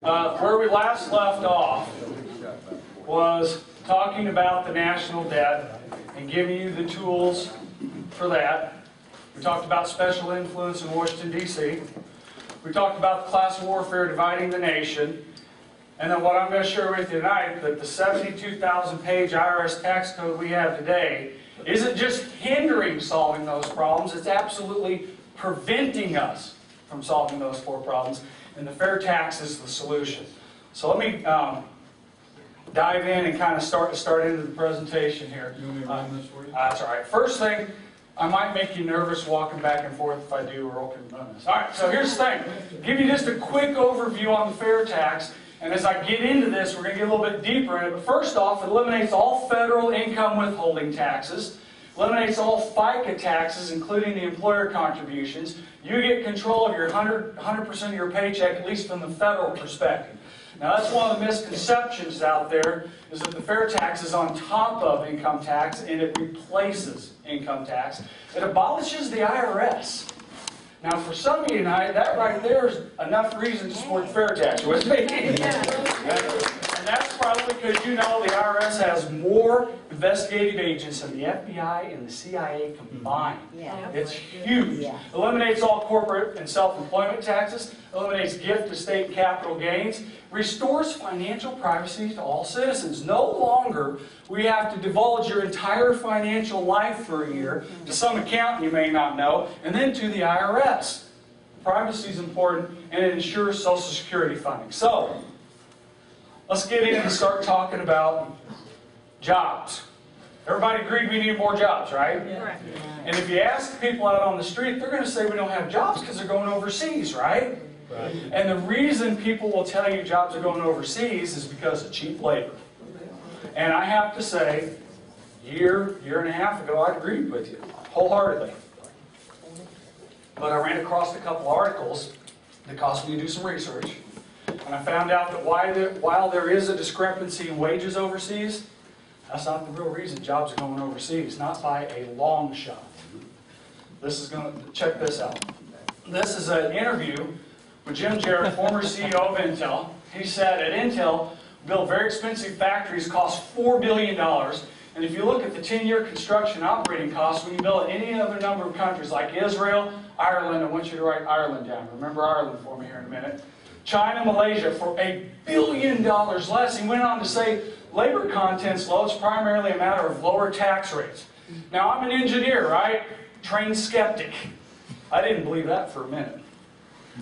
Where we last left off was talking about the national debt and giving you the tools for that. We talked about special influence in Washington, D.C. We talked about the class warfare dividing the nation. And then what I'm going to share with you tonight, that the 72,000-page IRS tax code we have today isn't just hindering solving those problems, it's absolutely preventing us from solving those four problems. And the fair tax is the solution. So let me dive in and kind of start into the presentation here. You want me to run this for you? That's all right. First thing, I might make you nervous walking back and forth. If I do, Earl can run this. All right, so here's the thing. Give you just a quick overview on the fair tax. And as I get into this, we're going to get a little bit deeper in it. But first off, it eliminates all federal income withholding taxes. Eliminates all FICA taxes, including the employer contributions. You get control of your 100% of your paycheck, at least from the federal perspective. Now that's one of the misconceptions out there, is that the fair tax is on top of income tax and it replaces income tax. It abolishes the IRS. Now for some of you tonight, that right there is enough reason to support fair tax with me. And that's probably because you know the IRS has more investigative agents than the FBI and the CIA combined. It's huge. Eliminates all corporate and self-employment taxes. Eliminates gift, estate, and capital gains. Restores financial privacy to all citizens. No longer we have to divulge your entire financial life for a year to some accountant you may not know, and then to the IRS. Privacy is important, and it ensures Social Security funding. So, let's get in and start talking about jobs. Everybody agreed we need more jobs, right? Yeah. And if you ask people out on the street, they're going to say we don't have jobs because they're going overseas, right? Right. And the reason people will tell you jobs are going overseas is because of cheap labor. And I have to say, year and a half ago, I agreed with you wholeheartedly. But I ran across a couple articles that caused me to do some research. And I found out that while there is a discrepancy in wages overseas, that's not the real reason jobs are going overseas, not by a long shot. Check this out. This is an interview with Jim Jarrett, former CEO of Intel. He said, at Intel, build very expensive factories cost $4 billion. And if you look at the 10-year construction operating costs, when you build in any other number of countries like Israel, Ireland, I want you to write Ireland down. Remember Ireland for me here in a minute. China, Malaysia, for $1 billion less. He went on to say labor content's low. It's primarily a matter of lower tax rates. Now, I'm an engineer, right? Trained skeptic. I didn't believe that for a minute.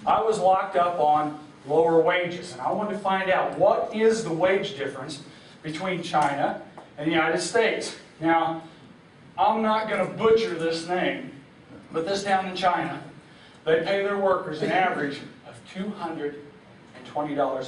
I was locked up on lower wages, and I wanted to find out what is the wage difference between China and the United States. Now, I'm not going to butcher this name, but this town in China, they pay their workers an average of $220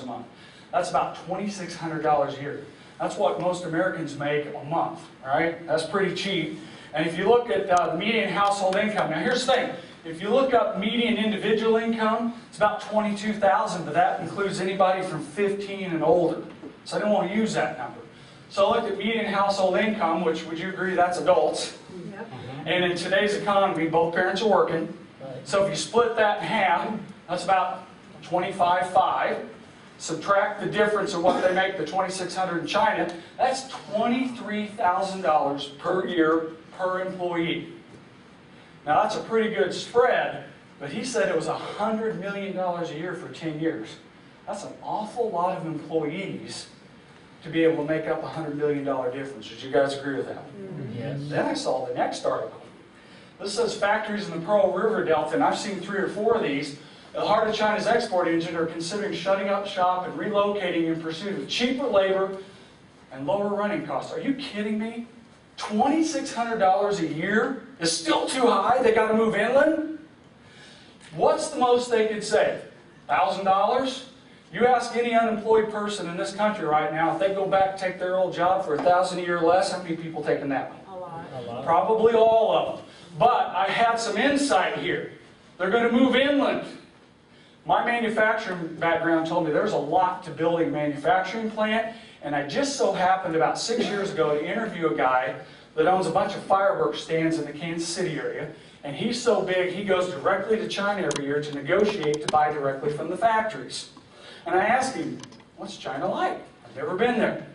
a month. That's about $2,600 a year. That's what most Americans make a month, right? That's pretty cheap. And if you look at median household income, now here's the thing. If you look up median individual income, it's about $22,000, but that includes anybody from 15 and older. So I didn't want to use that number. So I looked at median household income, which, would you agree, that's adults. Yep. And in today's economy, both parents are working. So if you split that in half, that's about $25,500. Subtract the difference of what they make, the $2,600 in China, that's $23,000 per year per employee. Now that's a pretty good spread, but he said it was $100 million a year for 10 years. That's an awful lot of employees to be able to make up a $100 million difference. Would you guys agree with that? Yes. Then I saw the next article. This says factories in the Pearl River Delta, and I've seen 3 or 4 of these. The heart of China's export engine are considering shutting up shop and relocating in pursuit of cheaper labor and lower running costs. Are you kidding me? $2,600 a year is still too high? They got to move inland? What's the most they could save? $1,000? You ask any unemployed person in this country right now, if they go back and take their old job for $1,000 a year less, how many people taking that one? A lot. Probably all of them. But I had some insight here. They're going to move inland. My manufacturing background told me there's a lot to building a manufacturing plant, and I just so happened about 6 years ago to interview a guy that owns a bunch of fireworks stands in the Kansas City area, and he's so big he goes directly to China every year to negotiate to buy directly from the factories. And I asked him, what's China like? I've never been there.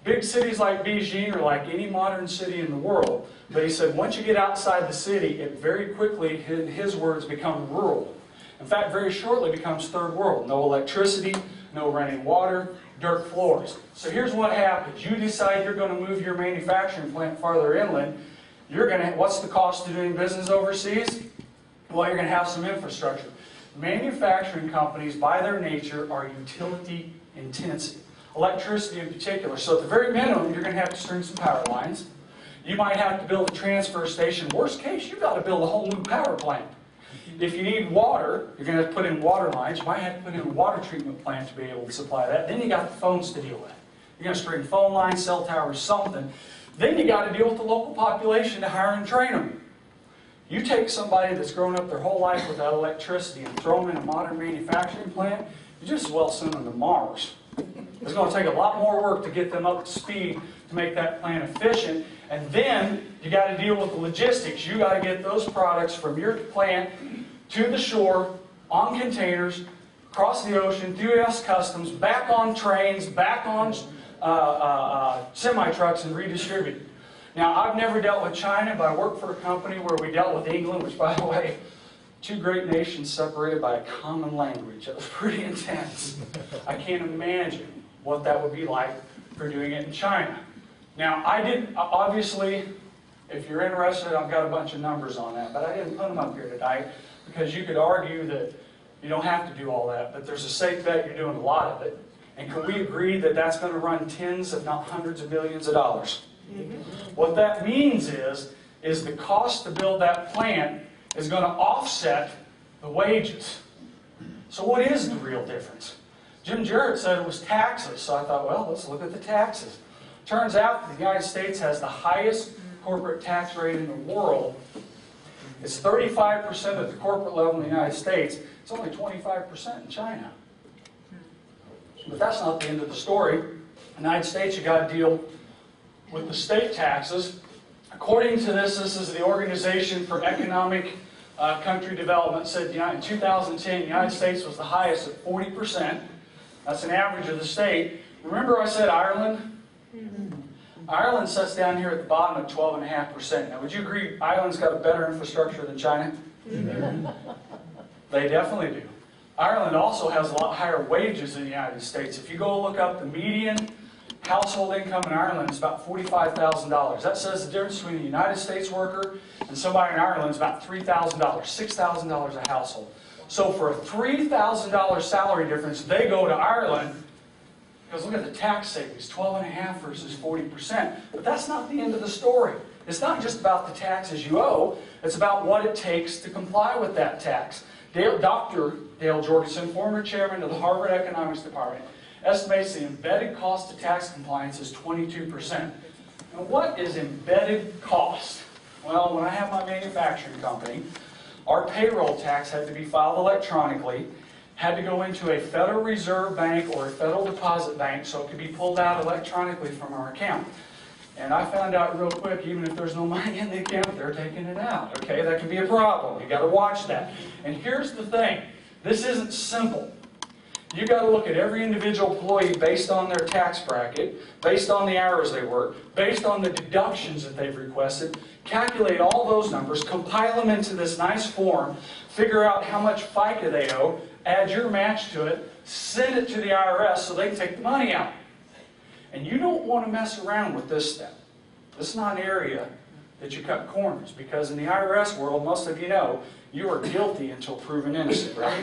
Big cities like Beijing are like any modern city in the world. But he said, once you get outside the city, it very quickly, in his words, become rural. In fact, very shortly becomes third world. No electricity, no running water, dirt floors. So here's what happens. You decide you're going to move your manufacturing plant farther inland. What's the cost of doing business overseas? Well, you're going to have some infrastructure. Manufacturing companies, by their nature, are utility intensive. Electricity in particular. So at the very minimum, you're going to have to string some power lines. You might have to build a transfer station. Worst case, you've got to build a whole new power plant. If you need water, you're going to have to put in water lines. You might have to put in a water treatment plant to be able to supply that. Then you got the phones to deal with. You're going to string phone lines, cell towers, something. Then you got to deal with the local population to hire and train them. You take somebody that's grown up their whole life without electricity and throw them in a modern manufacturing plant, you just as well send them to Mars. It's going to take a lot more work to get them up to speed to make that plant efficient. And then you got to deal with the logistics. You got to get those products from your plant to the shore, on containers, across the ocean, through U.S. Customs, back on trains, back on semi-trucks and redistributed. Now, I've never dealt with China, but I worked for a company where we dealt with England, which, by the way, two great nations separated by a common language. That was pretty intense. I can't imagine what that would be like for doing it in China. Now, I didn't, obviously, if you're interested, I've got a bunch of numbers on that, but I didn't put them up here tonight because you could argue that you don't have to do all that, but there's a safe bet you're doing a lot of it. And can we agree that that's going to run tens, if not hundreds of millions of dollars? What that means is the cost to build that plant is going to offset the wages. So what is the real difference? Jim Jarrett said it was taxes, so I thought, well, let's look at the taxes. Turns out the United States has the highest corporate tax rate in the world. It's 35% at the corporate level in the United States. It's only 25% in China. But that's not the end of the story. In the United States, you've got to deal with the state taxes. According to this is the Organization for Economic Country Development, said in 2010, the United States was the highest at 40%. That's an average of the state. Remember I said Ireland? Ireland sits down here at the bottom at 12.5%. Now, would you agree Ireland's got a better infrastructure than China? They definitely do. Ireland also has a lot higher wages than the United States. If you go look up the median household income in Ireland, it's about $45,000. That says the difference between a United States worker and somebody in Ireland is about $3,000, $6,000 a household. So for a $3,000 salary difference, they go to Ireland. Because look at the tax savings, 12.5% versus 40%. But that's not the end of the story. It's not just about the taxes you owe. It's about what it takes to comply with that tax. Dr. Dale Jorgensen, former chairman of the Harvard Economics Department, estimates the embedded cost of tax compliance is 22%. Now, what is embedded cost? Well, when I have my manufacturing company, our payroll tax had to be filed electronically, had to go into a Federal Reserve Bank or a Federal Deposit Bank so it could be pulled out electronically from our account. And I found out real quick, even if there's no money in the account, they're taking it out. Okay, that can be a problem. You've got to watch that. And here's the thing. This isn't simple. You've got to look at every individual employee based on their tax bracket, based on the hours they work, based on the deductions that they've requested, calculate all those numbers, compile them into this nice form, figure out how much FICA they owe, add your match to it, send it to the IRS so they can take the money out. And you don't want to mess around with this step. This is not an area that you cut corners, because in the IRS world, most of you know, you are guilty until proven innocent, right?